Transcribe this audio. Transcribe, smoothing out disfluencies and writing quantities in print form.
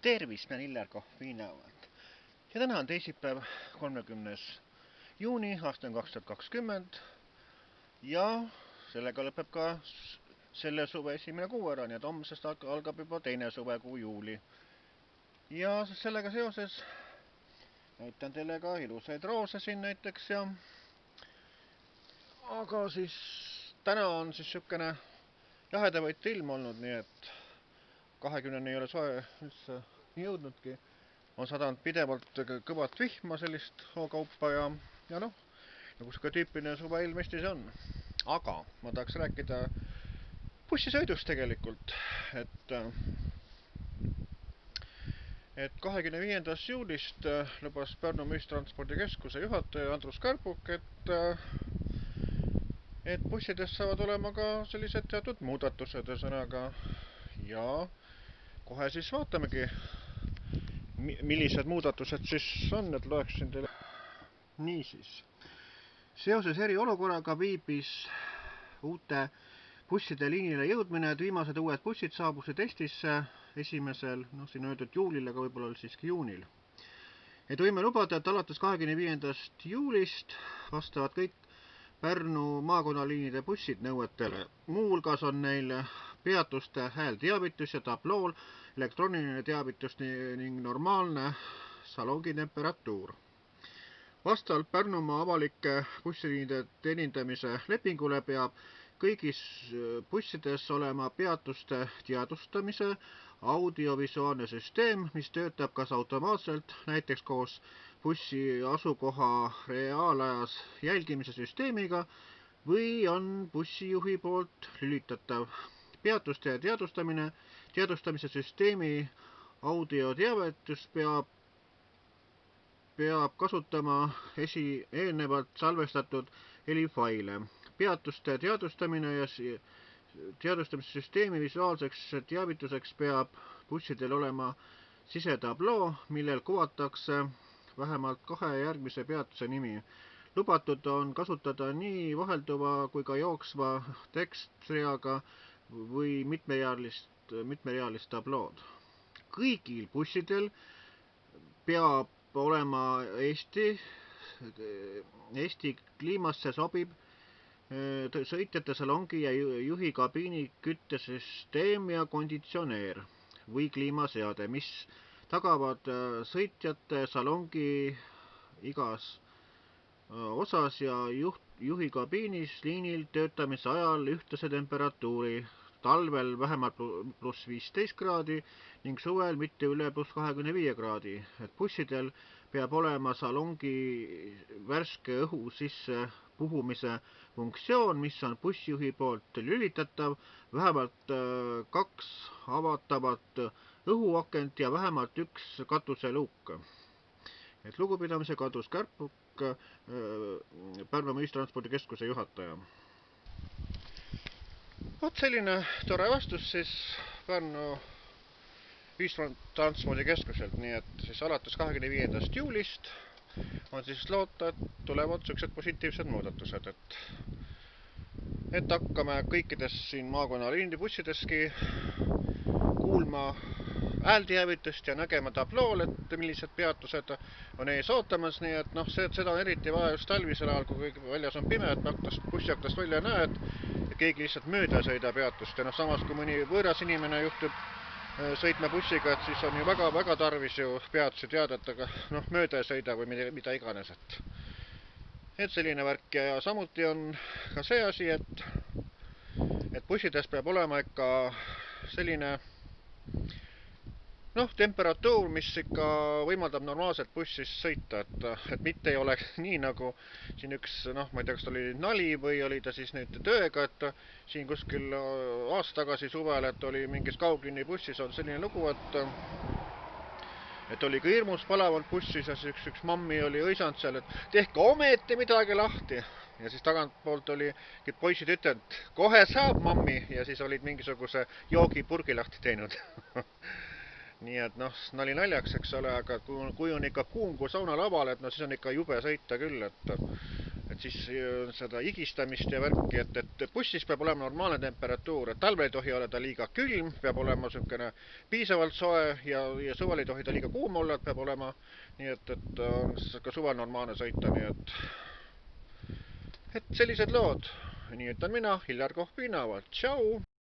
Tervist, mä Illar Kohviinaavat. Ja tänään on teisipäev, 30. juuni, aasta on 2020. Ja sellega lõpeb ka selle suve esimene kuu ära, nii et homsest algab juba teine suvekuu juuli. Ja sellega seoses näitan teile ka ilusaid roose siin näiteks ja... Aga siis täna on siis sükene jahedavõit ilm olnud, nii et 20 ei ole soe üldse jõudnudki. On sadanud pidevalt kõvat vihma sellist hookaupa ja noh, nagu see tüüpiline suveilm Eestis on. Aga ma tahaks rääkida bussisõidust tegelikult, et 25. juulist lubas Pärnu ühistranspordikeskuse juhataja Andrus Karbuk, et bussides saavad olema ka sellised teatud muudatused ühesõnaga. Ja kohe siis vaatamegi, millised muudatused siis on, et loeksin teile. Niisiis, seoses eriolukorraga viibis uute busside liinile jõudmine, et viimased uued bussid saabusid Eestisse esimesel, siin öeldud juulil, aga võib-olla siiski juunil. Et võime lubada, et alates 25. juulist vastavad kõik Pärnu maakonnaliinide bussid nõuetele. Muuhulgas on neil peatuste häälteavitus ja tablool elektrooniline teavitus ning normaalne salongi temperatuur. Vastavalt Pärnumaa avalike bussiliinide teenindamise lepingule peab kõigis bussides olema peatuste teadvustamise audiovisuaalne süsteem, mis töötab kas automaatselt, näiteks koos bussi asukoha reaalajas jälgimise süsteemiga või on bussijuhi poolt lülitatav. Peatuste teadvustamise süsteemi audioteavitus peab kasutama eelnevalt salvestatud helifaile. Peatuste teadvustamine ja teadvustamise süsteemi visuaalseks teavituseks peab bussidel olema sisetabloo, millel kuvatakse vähemalt 2 järgmise peatuse nimi. Lubatud on kasutada nii vahelduva kui ka jooksva tekstreaga või mitmerealist tablood. Kõigil bussidel peab olema Eesti kliimasse sobib sõitjate salongi ja juhi kabiini küttesüsteem ja konditsioneer või kliimaseade, mis tagavad sõitjate salongi igas osas ja juhi kabiinis liinil töötamise ajal ühtlase temperatuuri, talvel vähemalt +15 kraadi ning suvel mitte üle +25 kraadi. Et bussidel peab olema salongi värske õhu sisse puhumise funktsioon, mis on bussijuhi poolt lülitatav, vähemalt 2 avatavat õhuakent ja vähemalt 1 katuseluuk. Et lugupidamise Andrus Karbuk, Pärnu ühistranspordikeskuse juhataja. Vot selline tore vastus siis Pärnu ühistranspordikeskuselt, nii et siis alates 25. juulist on siis loota, et tulevad sellised positiivsed muudatused, et hakkame kõikides siin maakonnaliinide bussideski kuulma häälteavitust ja nägema tablool, et millised peatused on ees ootamas, nii et seda on eriti vaja just talvisel ajal, kui väljas on pime, et bussiaktast välja näed ja keegi lihtsalt mööda sõida peatust ja samas kui mõni võõras inimene juhtub sõitma bussiga, et siis on ju väga tarvis ju peatusi teada, et aga mööda ei sõida või mida iganes, et selline värk ja samuti on ka see asi, et bussides peab olema ikka selline temperatuur, mis ikka võimaldab normaalselt bussis sõita, et mitte ei oleks nii nagu siin üks, ma ei tea, kas ta oli nali või oli ta siis nüüd tööga, et siin kuskil aasta tagasi suvel, et oli mingis kaugliini bussis on selline lugu, et oli ka hirmus palavalt bussis ja siis üks mammi oli õisanud seal, et tehke ometi midagi lahti. Ja siis tagantpoolt oli poisid ütelnud, kohe saab mammi ja siis olid mingisuguse joogipurgi lahti teinud. Nii et nali naljaks, eks ole, aga kui on ikka kuum kui saunalaval, et siis on ikka jube sõita küll, et siis seda higistamist ja värki, et bussis peab olema normaalne temperatuur, et talvel ei tohi olla ta liiga külm, peab olema niisugune piisavalt soe ja suvel ei tohi ta liiga kuum olla, et peab olema, nii et on ka suvel normaalne sõita, nii et sellised lood. Nii ütlen mina, Hillar Kohv Piinavalt. Tšau!